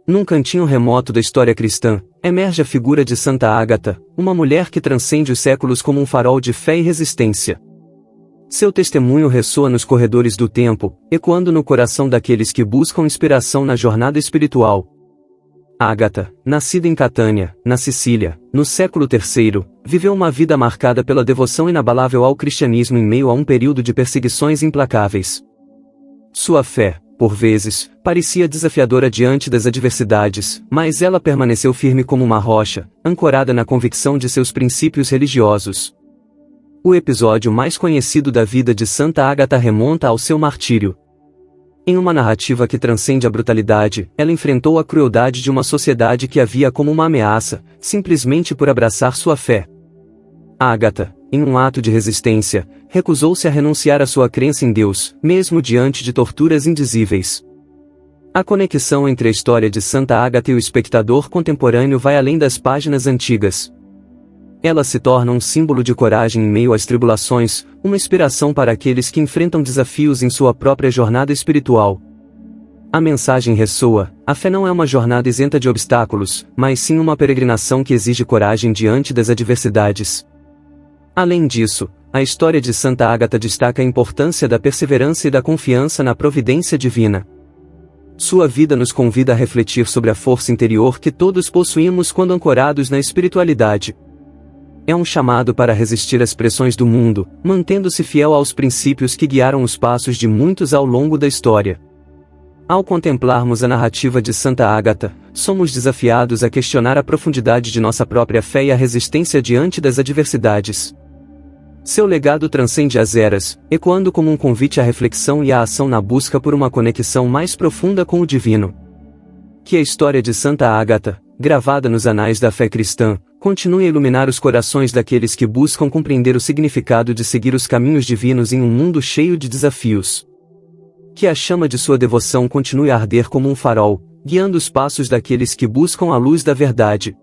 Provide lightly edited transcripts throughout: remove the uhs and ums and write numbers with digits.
Num cantinho remoto da história cristã, emerge a figura de Santa Ágata, uma mulher que transcende os séculos como um farol de fé e resistência. Seu testemunho ressoa nos corredores do tempo, ecoando no coração daqueles que buscam inspiração na jornada espiritual. Ágata, nascida em Catânia, na Sicília, no século III, viveu uma vida marcada pela devoção inabalável ao cristianismo em meio a um período de perseguições implacáveis. Sua fé, por vezes, parecia desafiadora diante das adversidades, mas ela permaneceu firme como uma rocha, ancorada na convicção de seus princípios religiosos. O episódio mais conhecido da vida de Santa Ágata remonta ao seu martírio. Em uma narrativa que transcende a brutalidade, ela enfrentou a crueldade de uma sociedade que a via como uma ameaça, simplesmente por abraçar sua fé. Ágata, em um ato de resistência, recusou-se a renunciar à sua crença em Deus, mesmo diante de torturas indizíveis. A conexão entre a história de Santa Ágata e o espectador contemporâneo vai além das páginas antigas. Ela se torna um símbolo de coragem em meio às tribulações, uma inspiração para aqueles que enfrentam desafios em sua própria jornada espiritual. A mensagem ressoa: a fé não é uma jornada isenta de obstáculos, mas sim uma peregrinação que exige coragem diante das adversidades. Além disso, a história de Santa Ágata destaca a importância da perseverança e da confiança na providência divina. Sua vida nos convida a refletir sobre a força interior que todos possuímos quando ancorados na espiritualidade. É um chamado para resistir às pressões do mundo, mantendo-se fiel aos princípios que guiaram os passos de muitos ao longo da história. Ao contemplarmos a narrativa de Santa Ágata, somos desafiados a questionar a profundidade de nossa própria fé e a resistência diante das adversidades. Seu legado transcende as eras, ecoando como um convite à reflexão e à ação na busca por uma conexão mais profunda com o divino. Que a história de Santa Ágata, gravada nos anais da fé cristã, continue a iluminar os corações daqueles que buscam compreender o significado de seguir os caminhos divinos em um mundo cheio de desafios. Que a chama de sua devoção continue a arder como um farol, guiando os passos daqueles que buscam a luz da verdade.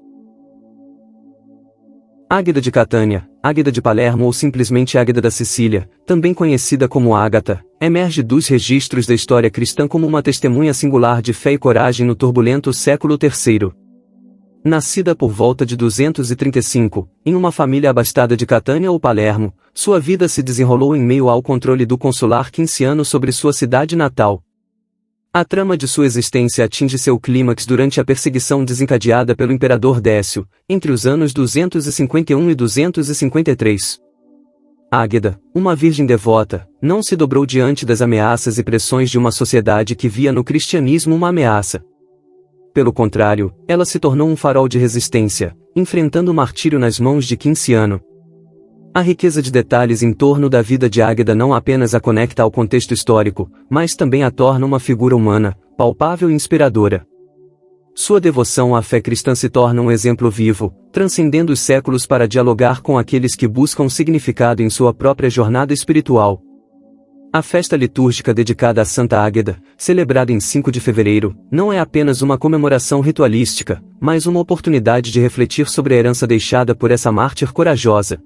Águeda de Catânia, Águeda de Palermo ou simplesmente Águeda da Sicília, também conhecida como Ágata, emerge dos registros da história cristã como uma testemunha singular de fé e coragem no turbulento século III. Nascida por volta de 235, em uma família abastada de Catânia ou Palermo, sua vida se desenrolou em meio ao controle do consular quinciano sobre sua cidade natal. A trama de sua existência atinge seu clímax durante a perseguição desencadeada pelo imperador Décio, entre os anos 251 e 253. Águeda, uma virgem devota, não se dobrou diante das ameaças e pressões de uma sociedade que via no cristianismo uma ameaça. Pelo contrário, ela se tornou um farol de resistência, enfrentando o martírio nas mãos de Quinciano. A riqueza de detalhes em torno da vida de Águeda não apenas a conecta ao contexto histórico, mas também a torna uma figura humana, palpável e inspiradora. Sua devoção à fé cristã se torna um exemplo vivo, transcendendo os séculos para dialogar com aqueles que buscam significado em sua própria jornada espiritual. A festa litúrgica dedicada a Santa Águeda, celebrada em 5 de fevereiro, não é apenas uma comemoração ritualística, mas uma oportunidade de refletir sobre a herança deixada por essa mártir corajosa.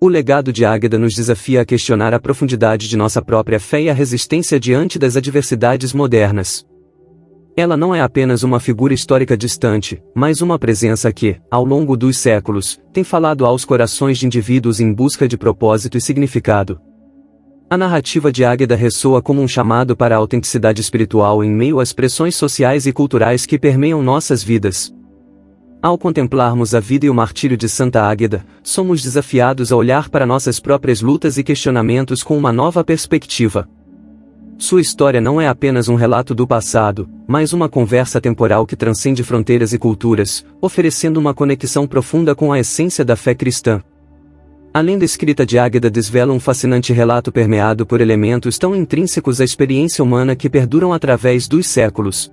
O legado de Águeda nos desafia a questionar a profundidade de nossa própria fé e a resistência diante das adversidades modernas. Ela não é apenas uma figura histórica distante, mas uma presença que, ao longo dos séculos, tem falado aos corações de indivíduos em busca de propósito e significado. A narrativa de Águeda ressoa como um chamado para a autenticidade espiritual em meio às pressões sociais e culturais que permeiam nossas vidas. Ao contemplarmos a vida e o martírio de Santa Águeda, somos desafiados a olhar para nossas próprias lutas e questionamentos com uma nova perspectiva. Sua história não é apenas um relato do passado, mas uma conversa temporal que transcende fronteiras e culturas, oferecendo uma conexão profunda com a essência da fé cristã. A lenda escrita de Águeda desvela um fascinante relato permeado por elementos tão intrínsecos à experiência humana que perduram através dos séculos.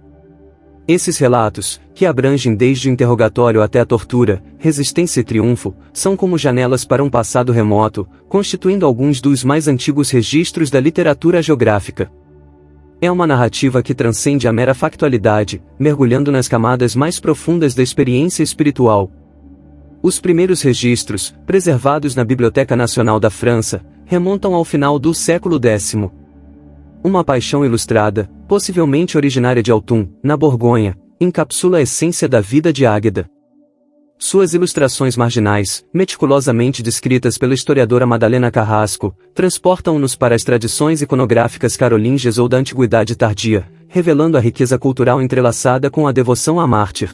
Esses relatos, que abrangem desde o interrogatório até a tortura, resistência e triunfo, são como janelas para um passado remoto, constituindo alguns dos mais antigos registros da literatura geográfica. É uma narrativa que transcende a mera factualidade, mergulhando nas camadas mais profundas da experiência espiritual. Os primeiros registros, preservados na Biblioteca Nacional da França, remontam ao final do século X. Uma paixão ilustrada, possivelmente originária de Autun, na Borgonha, encapsula a essência da vida de Águeda. Suas ilustrações marginais, meticulosamente descritas pela historiadora Madalena Carrasco, transportam-nos para as tradições iconográficas carolíngias ou da Antiguidade Tardia, revelando a riqueza cultural entrelaçada com a devoção à mártir.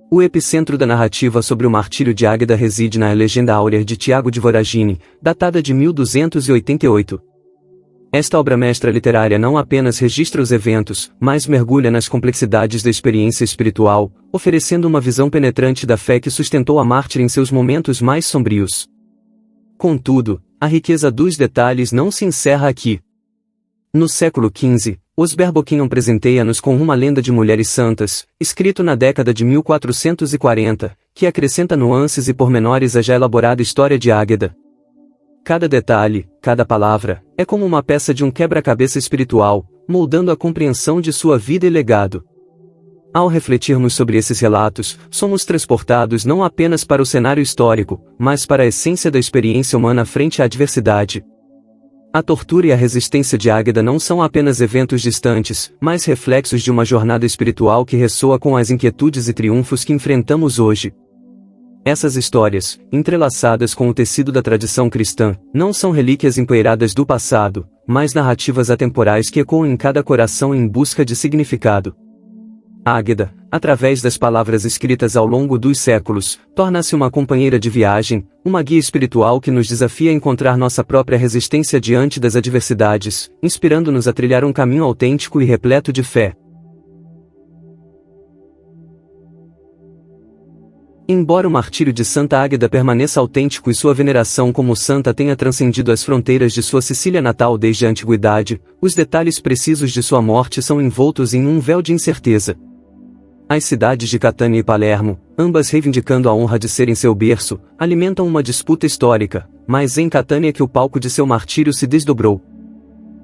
O epicentro da narrativa sobre o martírio de Águeda reside na Legenda Áurea de Tiago de Voragine, datada de 1288. Esta obra-mestra literária não apenas registra os eventos, mas mergulha nas complexidades da experiência espiritual, oferecendo uma visão penetrante da fé que sustentou a mártir em seus momentos mais sombrios. Contudo, a riqueza dos detalhes não se encerra aqui. No século XV, Osber Boquinham presenteia-nos com uma lenda de mulheres santas, escrito na década de 1440, que acrescenta nuances e pormenores à já elaborada história de Águeda. Cada detalhe, cada palavra, é como uma peça de um quebra-cabeça espiritual, moldando a compreensão de sua vida e legado. Ao refletirmos sobre esses relatos, somos transportados não apenas para o cenário histórico, mas para a essência da experiência humana frente à adversidade. A tortura e a resistência de Águeda não são apenas eventos distantes, mas reflexos de uma jornada espiritual que ressoa com as inquietudes e triunfos que enfrentamos hoje. Essas histórias, entrelaçadas com o tecido da tradição cristã, não são relíquias empoeiradas do passado, mas narrativas atemporais que ecoam em cada coração em busca de significado. Águeda, através das palavras escritas ao longo dos séculos, torna-se uma companheira de viagem, uma guia espiritual que nos desafia a encontrar nossa própria resistência diante das adversidades, inspirando-nos a trilhar um caminho autêntico e repleto de fé. Embora o martírio de Santa Águeda permaneça autêntico e sua veneração como santa tenha transcendido as fronteiras de sua Sicília natal desde a antiguidade, os detalhes precisos de sua morte são envoltos em um véu de incerteza. As cidades de Catânia e Palermo, ambas reivindicando a honra de serem seu berço, alimentam uma disputa histórica, mas em Catânia que o palco de seu martírio se desdobrou.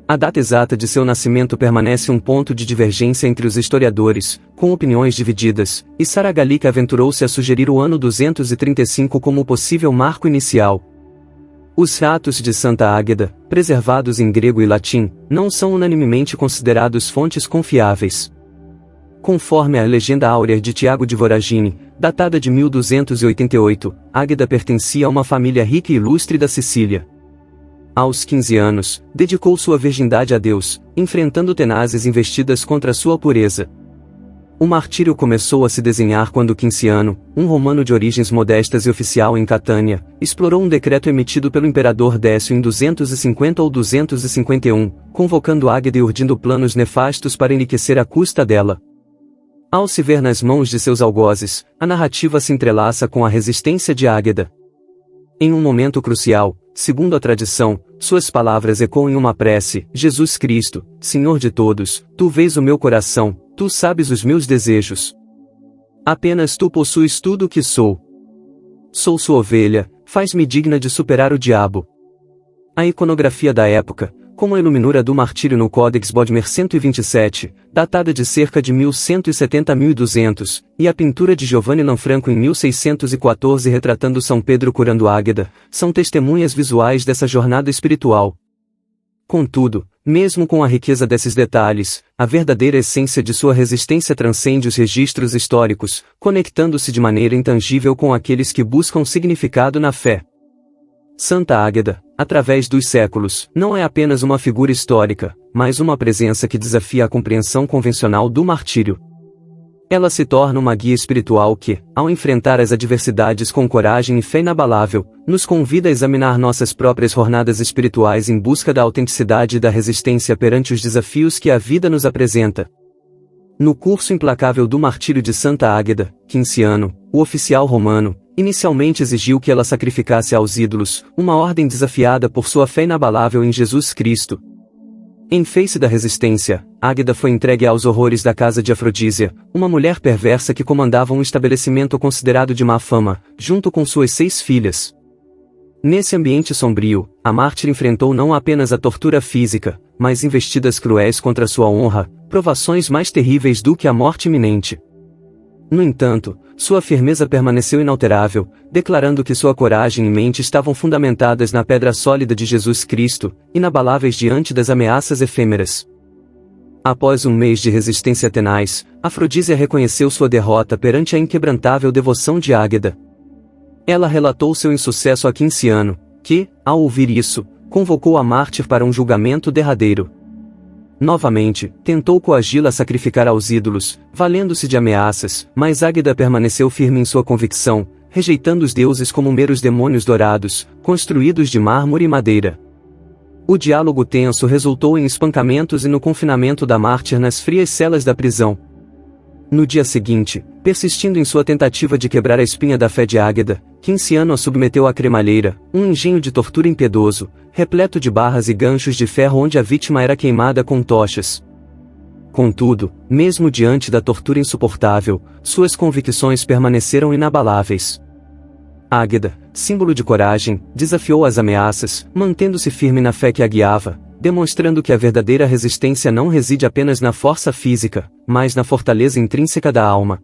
A data exata de seu nascimento permanece um ponto de divergência entre os historiadores, com opiniões divididas, e Sara Gallica aventurou-se a sugerir o ano 235 como possível marco inicial. Os Atos de Santa Águeda, preservados em grego e latim, não são unanimemente considerados fontes confiáveis. Conforme a Legenda Áurea de Tiago de Voragine, datada de 1288, Águeda pertencia a uma família rica e ilustre da Sicília. Aos 15 anos, dedicou sua virgindade a Deus, enfrentando tenazes investidas contra sua pureza. O martírio começou a se desenhar quando Quinciano, um romano de origens modestas e oficial em Catânia, explorou um decreto emitido pelo imperador Décio em 250 ou 251, convocando Águeda e urdindo planos nefastos para enriquecer à custa dela. Ao se ver nas mãos de seus algozes, a narrativa se entrelaça com a resistência de Águeda. Em um momento crucial, segundo a tradição, suas palavras ecoam em uma prece: Jesus Cristo, Senhor de todos, tu vês o meu coração, tu sabes os meus desejos. Apenas tu possuis tudo o que sou. Sou sua ovelha, faz-me digna de superar o diabo. A iconografia da época, como a iluminura do martírio no Codex Bodmer 127, datada de cerca de 1170-1200, e a pintura de Giovanni Lanfranco em 1614 retratando São Pedro curando Águeda, são testemunhas visuais dessa jornada espiritual. Contudo, mesmo com a riqueza desses detalhes, a verdadeira essência de sua resistência transcende os registros históricos, conectando-se de maneira intangível com aqueles que buscam significado na fé. Santa Águeda, através dos séculos, não é apenas uma figura histórica, mas uma presença que desafia a compreensão convencional do martírio. Ela se torna uma guia espiritual que, ao enfrentar as adversidades com coragem e fé inabalável, nos convida a examinar nossas próprias jornadas espirituais em busca da autenticidade e da resistência perante os desafios que a vida nos apresenta. No curso implacável do martírio de Santa Águeda, Quinciano, o oficial romano, inicialmente exigiu que ela sacrificasse aos ídolos, uma ordem desafiada por sua fé inabalável em Jesus Cristo. Em face da resistência, Águeda foi entregue aos horrores da casa de Afrodísia, uma mulher perversa que comandava um estabelecimento considerado de má fama, junto com suas 6 filhas. Nesse ambiente sombrio, a mártir enfrentou não apenas a tortura física, mas investidas cruéis contra sua honra, provações mais terríveis do que a morte iminente. No entanto, sua firmeza permaneceu inalterável, declarando que sua coragem e mente estavam fundamentadas na pedra sólida de Jesus Cristo, inabaláveis diante das ameaças efêmeras. Após um mês de resistência tenaz, Afrodísia reconheceu sua derrota perante a inquebrantável devoção de Águeda. Ela relatou seu insucesso a Quinciano, que, ao ouvir isso, convocou a mártir para um julgamento derradeiro. Novamente, tentou coagi-la a sacrificar aos ídolos, valendo-se de ameaças, mas Águeda permaneceu firme em sua convicção, rejeitando os deuses como meros demônios dourados, construídos de mármore e madeira. O diálogo tenso resultou em espancamentos e no confinamento da mártir nas frias celas da prisão. No dia seguinte, persistindo em sua tentativa de quebrar a espinha da fé de Águeda, Quinciano a submeteu à cremalheira, um engenho de tortura impiedoso, repleto de barras e ganchos de ferro onde a vítima era queimada com tochas. Contudo, mesmo diante da tortura insuportável, suas convicções permaneceram inabaláveis. Águeda, símbolo de coragem, desafiou as ameaças, mantendo-se firme na fé que a guiava, demonstrando que a verdadeira resistência não reside apenas na força física, mas na fortaleza intrínseca da alma.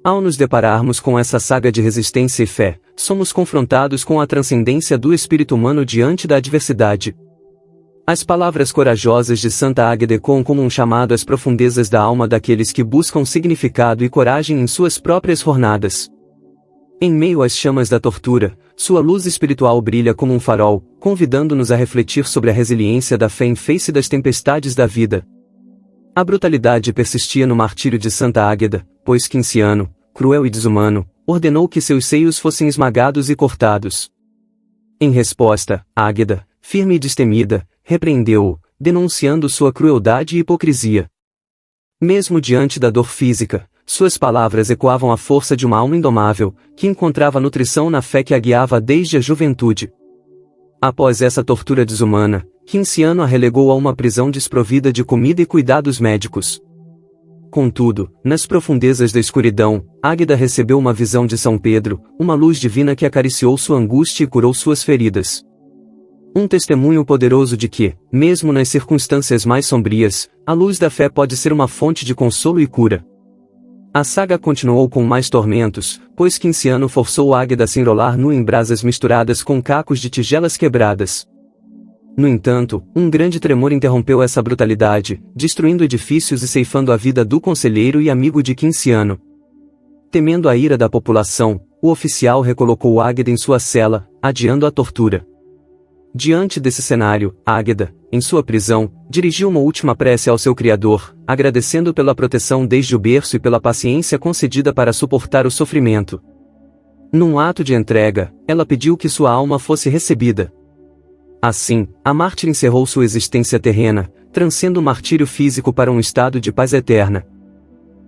Ao nos depararmos com essa saga de resistência e fé, somos confrontados com a transcendência do espírito humano diante da adversidade. As palavras corajosas de Santa Águeda ecoam como um chamado às profundezas da alma daqueles que buscam significado e coragem em suas próprias jornadas. Em meio às chamas da tortura, sua luz espiritual brilha como um farol, convidando-nos a refletir sobre a resiliência da fé em face das tempestades da vida. A brutalidade persistia no martírio de Santa Águeda, pois Quinciano, cruel e desumano, ordenou que seus seios fossem esmagados e cortados. Em resposta, Águeda, firme e destemida, repreendeu-o, denunciando sua crueldade e hipocrisia. Mesmo diante da dor física, suas palavras ecoavam a força de uma alma indomável, que encontrava nutrição na fé que a guiava desde a juventude. Após essa tortura desumana, Quinciano a relegou a uma prisão desprovida de comida e cuidados médicos. Contudo, nas profundezas da escuridão, Águeda recebeu uma visão de São Pedro, uma luz divina que acariciou sua angústia e curou suas feridas. Um testemunho poderoso de que, mesmo nas circunstâncias mais sombrias, a luz da fé pode ser uma fonte de consolo e cura. A saga continuou com mais tormentos, pois Quinciano forçou Águeda a se enrolar nua em brasas misturadas com cacos de tigelas quebradas. No entanto, um grande tremor interrompeu essa brutalidade, destruindo edifícios e ceifando a vida do conselheiro e amigo de Quinciano. Temendo a ira da população, o oficial recolocou Águeda em sua cela, adiando a tortura. Diante desse cenário, Águeda, em sua prisão, dirigiu uma última prece ao seu Criador, agradecendo pela proteção desde o berço e pela paciência concedida para suportar o sofrimento. Num ato de entrega, ela pediu que sua alma fosse recebida. Assim, a mártir encerrou sua existência terrena, transcendendo o martírio físico para um estado de paz eterna.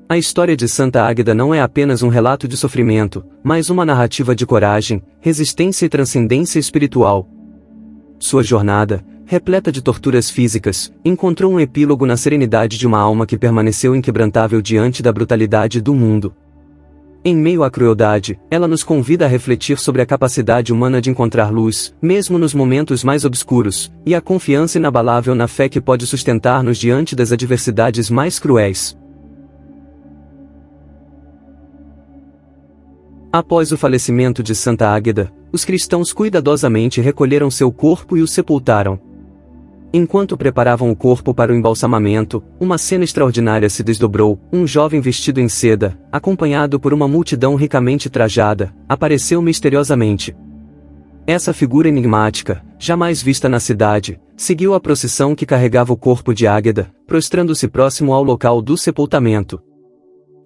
A história de Santa Águeda não é apenas um relato de sofrimento, mas uma narrativa de coragem, resistência e transcendência espiritual. Sua jornada, repleta de torturas físicas, encontrou um epílogo na serenidade de uma alma que permaneceu inquebrantável diante da brutalidade do mundo. Em meio à crueldade, ela nos convida a refletir sobre a capacidade humana de encontrar luz, mesmo nos momentos mais obscuros, e a confiança inabalável na fé que pode sustentar-nos diante das adversidades mais cruéis. Após o falecimento de Santa Águeda, os cristãos cuidadosamente recolheram seu corpo e o sepultaram. Enquanto preparavam o corpo para o embalsamamento, uma cena extraordinária se desdobrou. Um jovem vestido em seda, acompanhado por uma multidão ricamente trajada, apareceu misteriosamente. Essa figura enigmática, jamais vista na cidade, seguiu a procissão que carregava o corpo de Águeda, prostrando-se próximo ao local do sepultamento.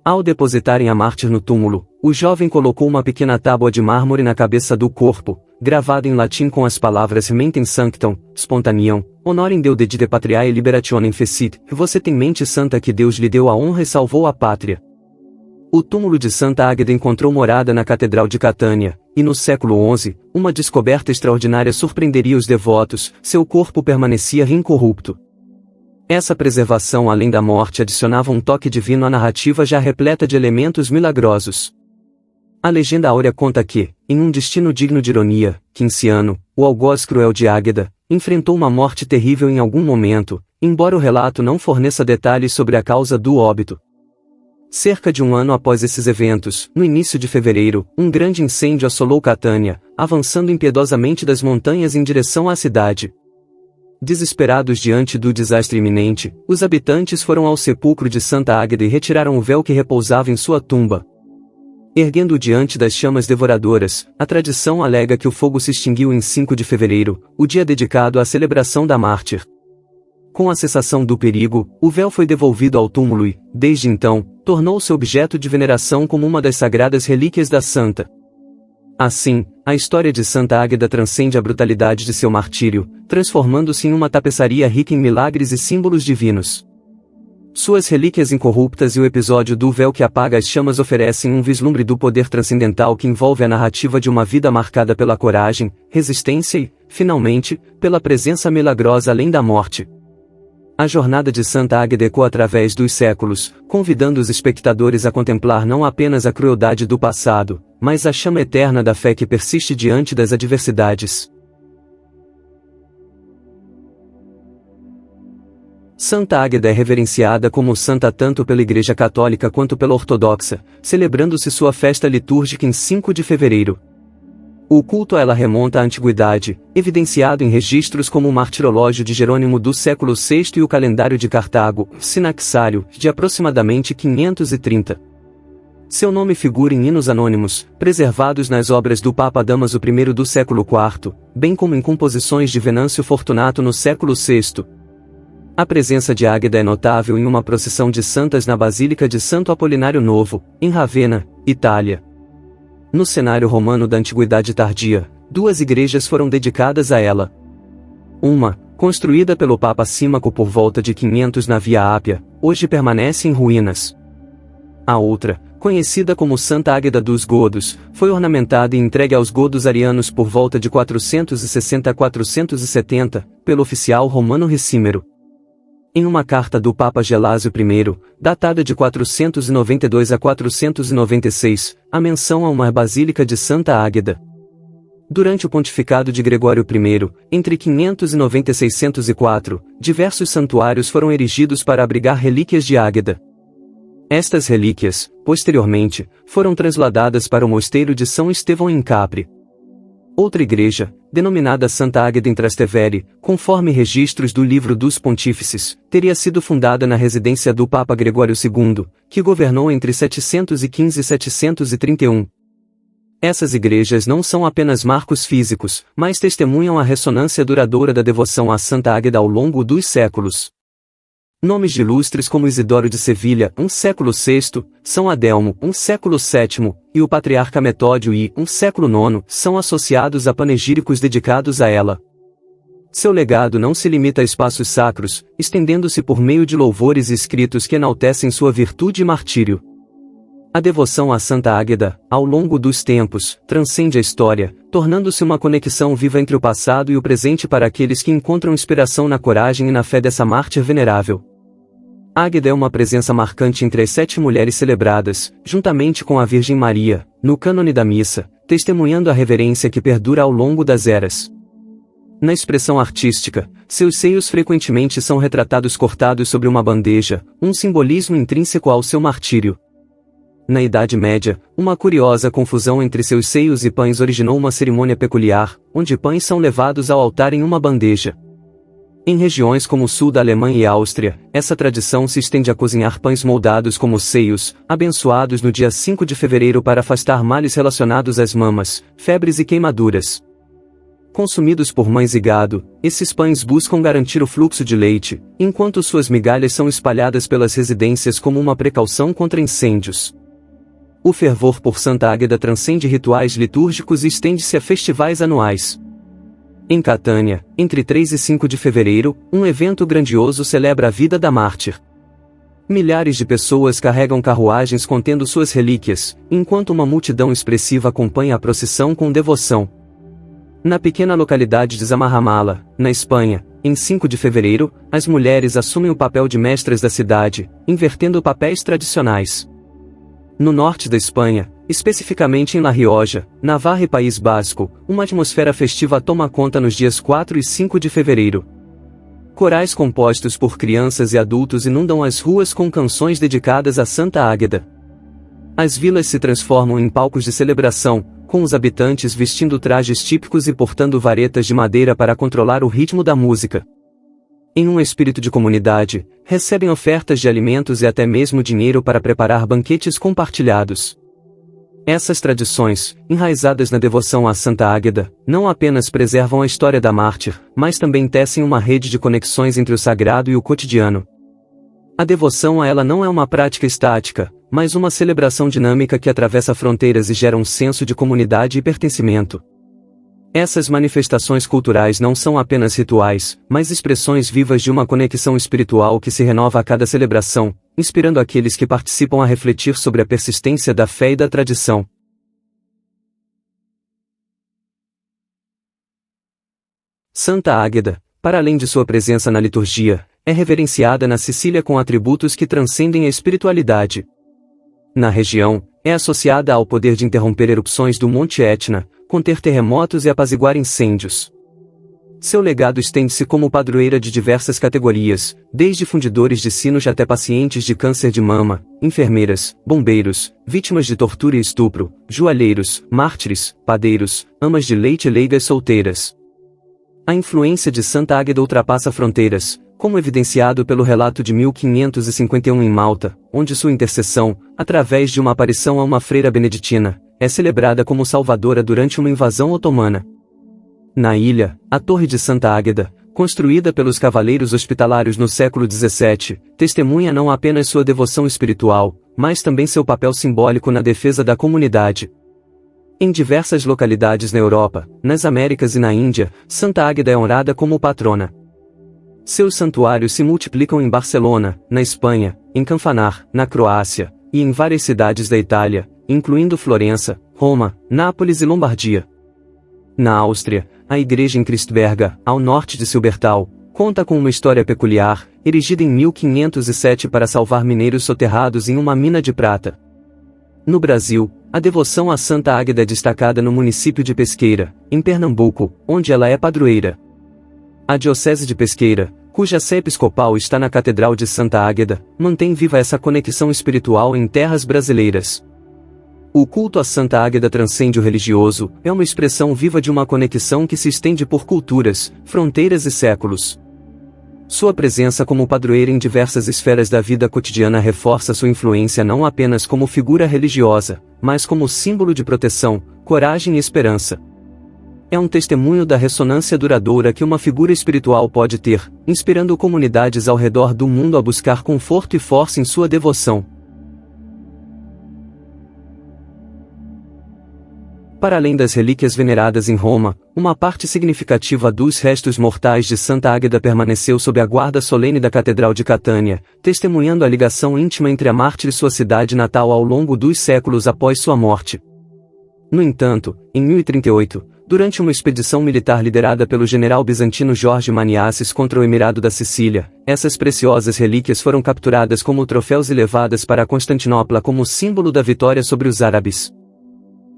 Ao depositarem a mártir no túmulo, o jovem colocou uma pequena tábua de mármore na cabeça do corpo, gravada em latim com as palavras Mentem Sanctam, Spontaneam, Honorem Deo dedite Patriae Liberationem Fecit, você tem mente santa que Deus lhe deu a honra e salvou a pátria. O túmulo de Santa Águeda encontrou morada na Catedral de Catânia, e no século XI, uma descoberta extraordinária surpreenderia os devotos, seu corpo permanecia incorrupto. Essa preservação além da morte adicionava um toque divino à narrativa já repleta de elementos milagrosos. A legenda áurea conta que, em um destino digno de ironia, Quinciano, o algoz cruel de Águeda, enfrentou uma morte terrível em algum momento, embora o relato não forneça detalhes sobre a causa do óbito. Cerca de um ano após esses eventos, no início de fevereiro, um grande incêndio assolou Catânia, avançando impiedosamente das montanhas em direção à cidade. Desesperados diante do desastre iminente, os habitantes foram ao sepulcro de Santa Águeda e retiraram o véu que repousava em sua tumba. Erguendo-o diante das chamas devoradoras, a tradição alega que o fogo se extinguiu em 5 de fevereiro, o dia dedicado à celebração da mártir. Com a cessação do perigo, o véu foi devolvido ao túmulo e, desde então, tornou-se objeto de veneração como uma das sagradas relíquias da santa. Assim, a história de Santa Águeda transcende a brutalidade de seu martírio, transformando-se em uma tapeçaria rica em milagres e símbolos divinos. Suas relíquias incorruptas e o episódio do véu que apaga as chamas oferecem um vislumbre do poder transcendental que envolve a narrativa de uma vida marcada pela coragem, resistência e, finalmente, pela presença milagrosa além da morte. A jornada de Santa Águeda ecoa através dos séculos, convidando os espectadores a contemplar não apenas a crueldade do passado, mas a chama eterna da fé que persiste diante das adversidades. Santa Águeda é reverenciada como santa tanto pela Igreja Católica quanto pela Ortodoxa, celebrando-se sua festa litúrgica em 5 de fevereiro. O culto a ela remonta à antiguidade, evidenciado em registros como o Martirológio de Jerônimo do século VI e o Calendário de Cartago, Sinaxário, de aproximadamente 530. Seu nome figura em hinos anônimos, preservados nas obras do Papa Damaso I do século IV, bem como em composições de Venâncio Fortunato no século VI. A presença de Águeda é notável em uma procissão de santas na Basílica de Santo Apolinário Novo, em Ravenna, Itália. No cenário romano da Antiguidade Tardia, 2 igrejas foram dedicadas a ela. Uma, construída pelo Papa Símaco por volta de 500 na Via Ápia, hoje permanece em ruínas. A outra, conhecida como Santa Águeda dos Godos, foi ornamentada e entregue aos godos arianos por volta de 460 a 470, pelo oficial romano Ricímero. Em uma carta do Papa Gelásio I, datada de 492 a 496, há menção a uma basílica de Santa Águeda. Durante o pontificado de Gregório I, entre 590 e 604, diversos santuários foram erigidos para abrigar relíquias de Águeda. Estas relíquias, posteriormente, foram trasladadas para o mosteiro de São Estevão em Capri. Outra igreja, denominada Santa Águeda em Trastevere, conforme registros do Livro dos Pontífices, teria sido fundada na residência do Papa Gregório II, que governou entre 715 e 731. Essas igrejas não são apenas marcos físicos, mas testemunham a ressonância duradoura da devoção a Santa Águeda ao longo dos séculos. Nomes de ilustres como Isidoro de Sevilha, século VI, São Adelmo, século VII, e o Patriarca Metódio I, século IX, são associados a panegíricos dedicados a ela. Seu legado não se limita a espaços sacros, estendendo-se por meio de louvores escritos que enaltecem sua virtude e martírio. A devoção a Santa Águeda, ao longo dos tempos, transcende a história, tornando-se uma conexão viva entre o passado e o presente para aqueles que encontram inspiração na coragem e na fé dessa mártir venerável. Águeda é uma presença marcante entre as 7 mulheres celebradas, juntamente com a Virgem Maria, no cânone da missa, testemunhando a reverência que perdura ao longo das eras. Na expressão artística, seus seios frequentemente são retratados cortados sobre uma bandeja, um simbolismo intrínseco ao seu martírio. Na Idade Média, uma curiosa confusão entre seus seios e pães originou uma cerimônia peculiar, onde pães são levados ao altar em uma bandeja. Em regiões como o sul da Alemanha e Áustria, essa tradição se estende a cozinhar pães moldados como seios, abençoados no dia 5 de fevereiro para afastar males relacionados às mamas, febres e queimaduras. Consumidos por mães e gado, esses pães buscam garantir o fluxo de leite, enquanto suas migalhas são espalhadas pelas residências como uma precaução contra incêndios. O fervor por Santa Águeda transcende rituais litúrgicos e estende-se a festivais anuais. Em Catânia, entre 3 e 5 de fevereiro, um evento grandioso celebra a vida da mártir. Milhares de pessoas carregam carruagens contendo suas relíquias, enquanto uma multidão expressiva acompanha a procissão com devoção. Na pequena localidade de Zamarramala, na Espanha, em 5 de fevereiro, as mulheres assumem o papel de mestras da cidade, invertendo papéis tradicionais. No norte da Espanha, especificamente em La Rioja, Navarra e País Basco, uma atmosfera festiva toma conta nos dias 4 e 5 de fevereiro. Corais compostos por crianças e adultos inundam as ruas com canções dedicadas a Santa Águeda. As vilas se transformam em palcos de celebração, com os habitantes vestindo trajes típicos e portando varetas de madeira para controlar o ritmo da música. Em um espírito de comunidade, recebem ofertas de alimentos e até mesmo dinheiro para preparar banquetes compartilhados. Essas tradições, enraizadas na devoção à Santa Águeda, não apenas preservam a história da mártir, mas também tecem uma rede de conexões entre o sagrado e o cotidiano. A devoção a ela não é uma prática estática, mas uma celebração dinâmica que atravessa fronteiras e gera um senso de comunidade e pertencimento. Essas manifestações culturais não são apenas rituais, mas expressões vivas de uma conexão espiritual que se renova a cada celebração, inspirando aqueles que participam a refletir sobre a persistência da fé e da tradição. Santa Águeda, para além de sua presença na liturgia, é reverenciada na Sicília com atributos que transcendem a espiritualidade. Na região, é associada ao poder de interromper erupções do Monte Etna, conter terremotos e apaziguar incêndios. Seu legado estende-se como padroeira de diversas categorias, desde fundidores de sinos até pacientes de câncer de mama, enfermeiras, bombeiros, vítimas de tortura e estupro, joalheiros, mártires, padeiros, amas de leite e leigas solteiras. A influência de Santa Águeda ultrapassa fronteiras, como evidenciado pelo relato de 1551 em Malta, onde sua intercessão, através de uma aparição a uma freira beneditina, é celebrada como salvadora durante uma invasão otomana. Na ilha, a Torre de Santa Águeda, construída pelos cavaleiros hospitalários no século XVII, testemunha não apenas sua devoção espiritual, mas também seu papel simbólico na defesa da comunidade. Em diversas localidades na Europa, nas Américas e na Índia, Santa Águeda é honrada como patrona. Seus santuários se multiplicam em Barcelona, na Espanha, em Canfanar, na Croácia, e em várias cidades da Itália, incluindo Florença, Roma, Nápoles e Lombardia. Na Áustria, a igreja em Christberga, ao norte de Silbertal, conta com uma história peculiar, erigida em 1507 para salvar mineiros soterrados em uma mina de prata. No Brasil, a devoção à Santa Águeda é destacada no município de Pesqueira, em Pernambuco, onde ela é padroeira. A Diocese de Pesqueira, cuja sé episcopal está na Catedral de Santa Águeda, mantém viva essa conexão espiritual em terras brasileiras. O culto à Santa Águeda transcende o religioso, é uma expressão viva de uma conexão que se estende por culturas, fronteiras e séculos. Sua presença como padroeira em diversas esferas da vida cotidiana reforça sua influência não apenas como figura religiosa, mas como símbolo de proteção, coragem e esperança. É um testemunho da ressonância duradoura que uma figura espiritual pode ter, inspirando comunidades ao redor do mundo a buscar conforto e força em sua devoção. Para além das relíquias veneradas em Roma, uma parte significativa dos restos mortais de Santa Águeda permaneceu sob a guarda solene da Catedral de Catânia, testemunhando a ligação íntima entre a mártir e sua cidade natal ao longo dos séculos após sua morte. No entanto, em 1038, durante uma expedição militar liderada pelo general bizantino Jorge Maniaces contra o Emirado da Sicília, essas preciosas relíquias foram capturadas como troféus e levadas para Constantinopla como símbolo da vitória sobre os árabes.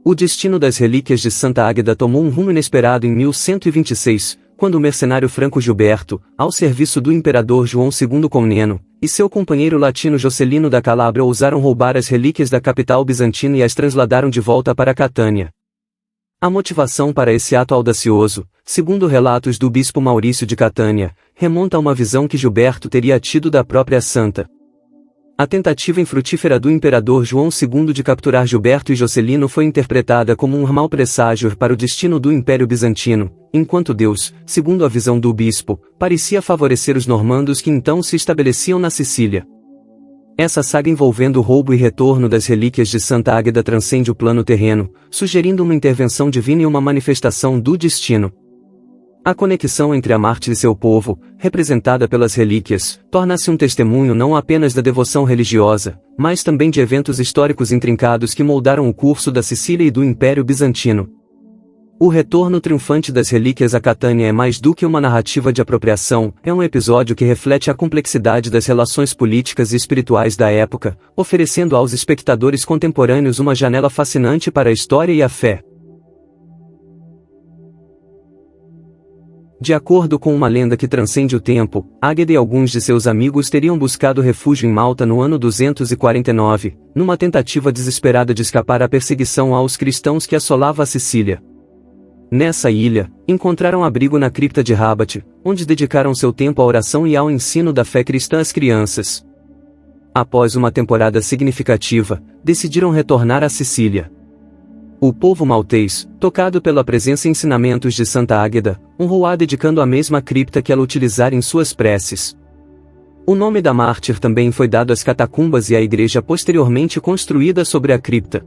O destino das relíquias de Santa Águeda tomou um rumo inesperado em 1126, quando o mercenário franco Gilberto, ao serviço do imperador João II Comneno, e seu companheiro latino Jocelino da Calábria ousaram roubar as relíquias da capital bizantina e as transladaram de volta para Catânia. A motivação para esse ato audacioso, segundo relatos do bispo Maurício de Catânia, remonta a uma visão que Gilberto teria tido da própria santa. A tentativa infrutífera do imperador João II de capturar Gilberto e Jocelino foi interpretada como um mau presságio para o destino do Império Bizantino, enquanto Deus, segundo a visão do bispo, parecia favorecer os normandos que então se estabeleciam na Sicília. Essa saga envolvendo o roubo e retorno das relíquias de Santa Águeda transcende o plano terreno, sugerindo uma intervenção divina e uma manifestação do destino. A conexão entre a mártir e seu povo, representada pelas relíquias, torna-se um testemunho não apenas da devoção religiosa, mas também de eventos históricos intrincados que moldaram o curso da Sicília e do Império Bizantino. O retorno triunfante das relíquias a Catânia é mais do que uma narrativa de apropriação, é um episódio que reflete a complexidade das relações políticas e espirituais da época, oferecendo aos espectadores contemporâneos uma janela fascinante para a história e a fé. De acordo com uma lenda que transcende o tempo, Águeda e alguns de seus amigos teriam buscado refúgio em Malta no ano 249, numa tentativa desesperada de escapar à perseguição aos cristãos que assolava a Sicília. Nessa ilha, encontraram abrigo na cripta de Rabat, onde dedicaram seu tempo à oração e ao ensino da fé cristã às crianças. Após uma temporada significativa, decidiram retornar à Sicília. O povo maltês, tocado pela presença e ensinamentos de Santa Águeda, honrou-a dedicando a mesma cripta que ela utilizara em suas preces. O nome da mártir também foi dado às catacumbas e à igreja posteriormente construída sobre a cripta.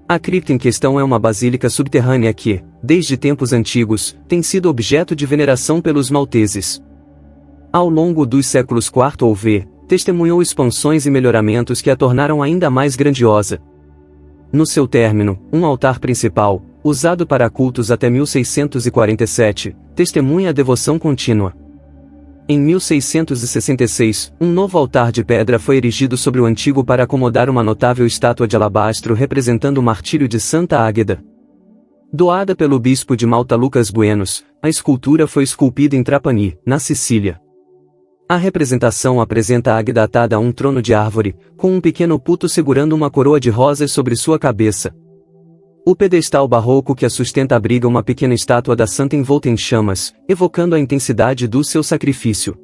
A cripta em questão é uma basílica subterrânea que, desde tempos antigos, tem sido objeto de veneração pelos malteses. Ao longo dos séculos IV ou V, testemunhou expansões e melhoramentos que a tornaram ainda mais grandiosa. No seu término, um altar principal, usado para cultos até 1647, testemunha a devoção contínua. Em 1666, um novo altar de pedra foi erigido sobre o antigo para acomodar uma notável estátua de alabastro representando o martírio de Santa Águeda. Doada pelo bispo de Malta Lucas Buenos, a escultura foi esculpida em Trapani, na Sicília. A representação apresenta Águeda atada a um trono de árvore, com um pequeno puto segurando uma coroa de rosas sobre sua cabeça. O pedestal barroco que a sustenta abriga uma pequena estátua da santa envolta em chamas, evocando a intensidade do seu sacrifício.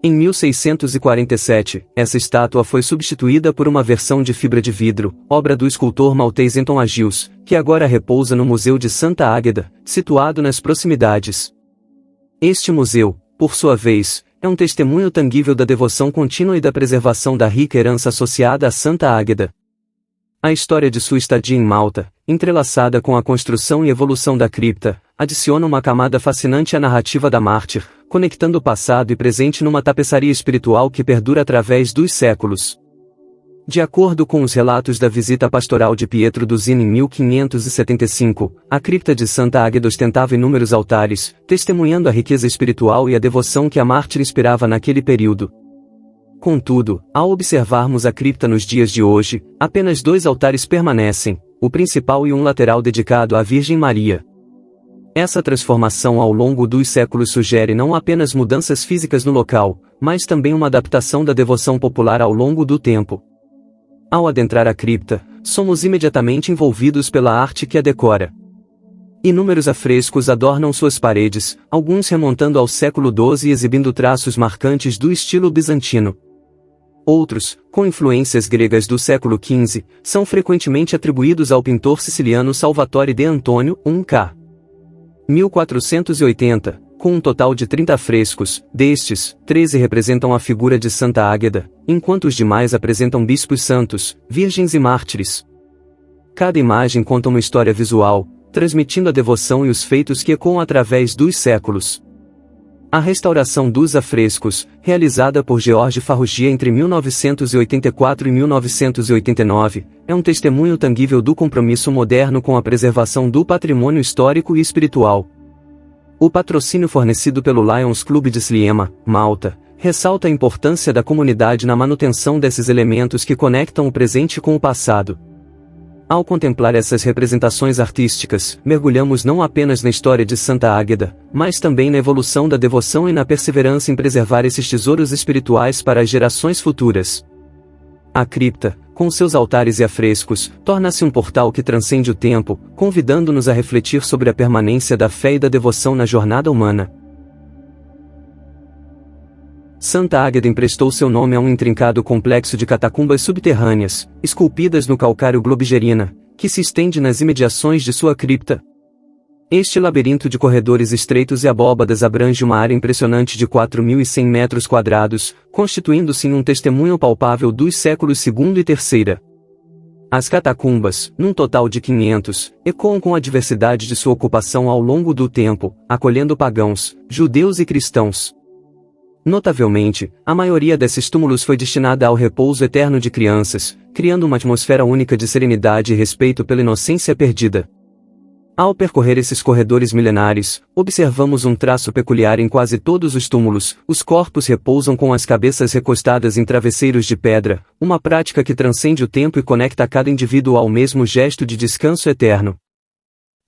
Em 1647, essa estátua foi substituída por uma versão de fibra de vidro, obra do escultor maltês Anton Agius, que agora repousa no Museu de Santa Águeda, situado nas proximidades. Este museu, por sua vez, é um testemunho tangível da devoção contínua e da preservação da rica herança associada a Santa Águeda. A história de sua estadia em Malta, entrelaçada com a construção e evolução da cripta, adiciona uma camada fascinante à narrativa da mártir, conectando o passado e presente numa tapeçaria espiritual que perdura através dos séculos. De acordo com os relatos da visita pastoral de Pietro Dusini em 1575, a cripta de Santa Águeda ostentava inúmeros altares, testemunhando a riqueza espiritual e a devoção que a mártir inspirava naquele período. Contudo, ao observarmos a cripta nos dias de hoje, apenas 2 altares permanecem, o principal e um lateral dedicado à Virgem Maria. Essa transformação ao longo dos séculos sugere não apenas mudanças físicas no local, mas também uma adaptação da devoção popular ao longo do tempo. Ao adentrar a cripta, somos imediatamente envolvidos pela arte que a decora. Inúmeros afrescos adornam suas paredes, alguns remontando ao século XII e exibindo traços marcantes do estilo bizantino. Outros, com influências gregas do século XV, são frequentemente atribuídos ao pintor siciliano Salvatore de Antonio, c. 1480, com um total de 30 frescos. Destes, 13 representam a figura de Santa Águeda, enquanto os demais apresentam bispos santos, virgens e mártires. Cada imagem conta uma história visual, transmitindo a devoção e os feitos que ecoam através dos séculos. A restauração dos afrescos, realizada por George Farrugia entre 1984 e 1989, é um testemunho tangível do compromisso moderno com a preservação do patrimônio histórico e espiritual. O patrocínio fornecido pelo Lions Club de Sliema, Malta, ressalta a importância da comunidade na manutenção desses elementos que conectam o presente com o passado. Ao contemplar essas representações artísticas, mergulhamos não apenas na história de Santa Águeda, mas também na evolução da devoção e na perseverança em preservar esses tesouros espirituais para as gerações futuras. A cripta, com seus altares e afrescos, torna-se um portal que transcende o tempo, convidando-nos a refletir sobre a permanência da fé e da devoção na jornada humana. Santa Águeda emprestou seu nome a um intrincado complexo de catacumbas subterrâneas, esculpidas no calcário Globigerina, que se estende nas imediações de sua cripta. Este labirinto de corredores estreitos e abóbadas abrange uma área impressionante de 4.100 metros quadrados, constituindo-se em um testemunho palpável dos séculos II e III. As catacumbas, num total de 500, ecoam com a diversidade de sua ocupação ao longo do tempo, acolhendo pagãos, judeus e cristãos. Notavelmente, a maioria desses túmulos foi destinada ao repouso eterno de crianças, criando uma atmosfera única de serenidade e respeito pela inocência perdida. Ao percorrer esses corredores milenares, observamos um traço peculiar em quase todos os túmulos: os corpos repousam com as cabeças recostadas em travesseiros de pedra, uma prática que transcende o tempo e conecta cada indivíduo ao mesmo gesto de descanso eterno.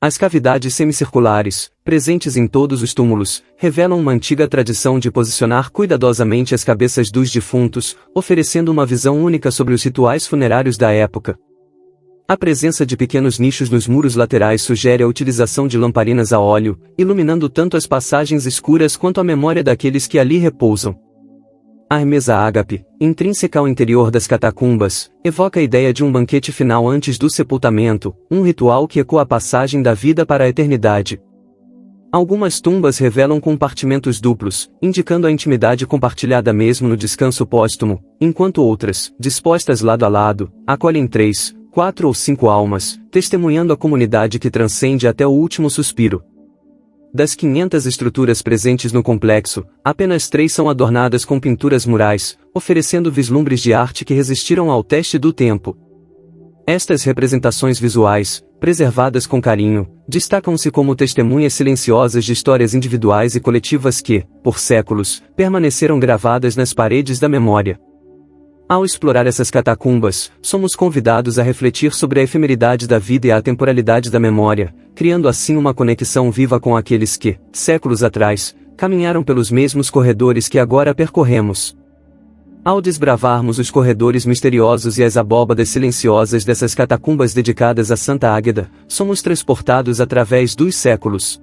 As cavidades semicirculares, presentes em todos os túmulos, revelam uma antiga tradição de posicionar cuidadosamente as cabeças dos defuntos, oferecendo uma visão única sobre os rituais funerários da época. A presença de pequenos nichos nos muros laterais sugere a utilização de lamparinas a óleo, iluminando tanto as passagens escuras quanto a memória daqueles que ali repousam. A mesa ágape, intrínseca ao interior das catacumbas, evoca a ideia de um banquete final antes do sepultamento, um ritual que ecoa a passagem da vida para a eternidade. Algumas tumbas revelam compartimentos duplos, indicando a intimidade compartilhada mesmo no descanso póstumo, enquanto outras, dispostas lado a lado, acolhem 3, 4 ou 5 almas, testemunhando a comunidade que transcende até o último suspiro. Das 500 estruturas presentes no complexo, apenas 3 são adornadas com pinturas murais, oferecendo vislumbres de arte que resistiram ao teste do tempo. Estas representações visuais, preservadas com carinho, destacam-se como testemunhas silenciosas de histórias individuais e coletivas que, por séculos, permaneceram gravadas nas paredes da memória. Ao explorar essas catacumbas, somos convidados a refletir sobre a efemeridade da vida e a atemporalidade da memória, criando assim uma conexão viva com aqueles que, séculos atrás, caminharam pelos mesmos corredores que agora percorremos. Ao desbravarmos os corredores misteriosos e as abóbadas silenciosas dessas catacumbas dedicadas a Santa Águeda, somos transportados através dos séculos.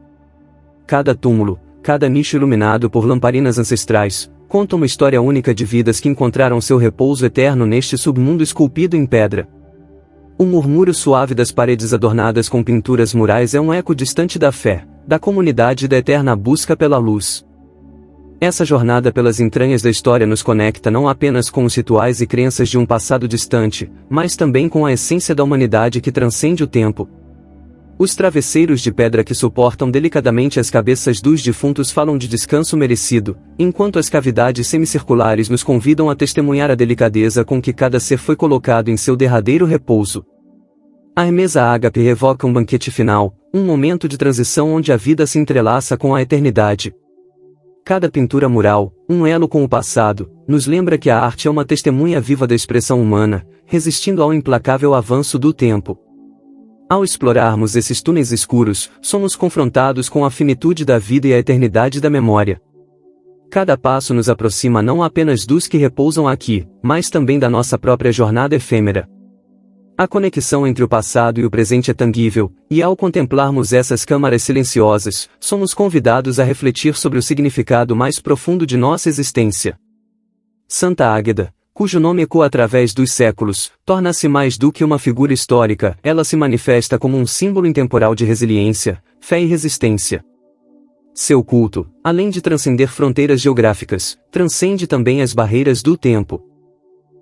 Cada túmulo, cada nicho iluminado por lamparinas ancestrais, conta uma história única de vidas que encontraram seu repouso eterno neste submundo esculpido em pedra. O murmúrio suave das paredes adornadas com pinturas murais é um eco distante da fé, da comunidade e da eterna busca pela luz. Essa jornada pelas entranhas da história nos conecta não apenas com os rituais e crenças de um passado distante, mas também com a essência da humanidade que transcende o tempo. Os travesseiros de pedra que suportam delicadamente as cabeças dos defuntos falam de descanso merecido, enquanto as cavidades semicirculares nos convidam a testemunhar a delicadeza com que cada ser foi colocado em seu derradeiro repouso. A mesa ágape evoca um banquete final, um momento de transição onde a vida se entrelaça com a eternidade. Cada pintura mural, um elo com o passado, nos lembra que a arte é uma testemunha viva da expressão humana, resistindo ao implacável avanço do tempo. Ao explorarmos esses túneis escuros, somos confrontados com a finitude da vida e a eternidade da memória. Cada passo nos aproxima não apenas dos que repousam aqui, mas também da nossa própria jornada efêmera. A conexão entre o passado e o presente é tangível, e ao contemplarmos essas câmaras silenciosas, somos convidados a refletir sobre o significado mais profundo de nossa existência. Santa Águeda, cujo nome ecoa através dos séculos, torna-se mais do que uma figura histórica, ela se manifesta como um símbolo intemporal de resiliência, fé e resistência. Seu culto, além de transcender fronteiras geográficas, transcende também as barreiras do tempo.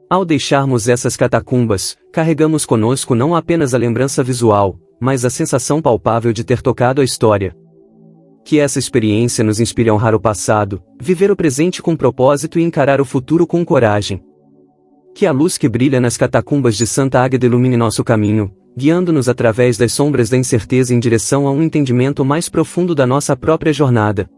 Ao deixarmos essas catacumbas, carregamos conosco não apenas a lembrança visual, mas a sensação palpável de ter tocado a história. Que essa experiência nos inspire a honrar o passado, viver o presente com propósito e encarar o futuro com coragem. Que a luz que brilha nas catacumbas de Santa Águeda ilumine nosso caminho, guiando-nos através das sombras da incerteza em direção a um entendimento mais profundo da nossa própria jornada.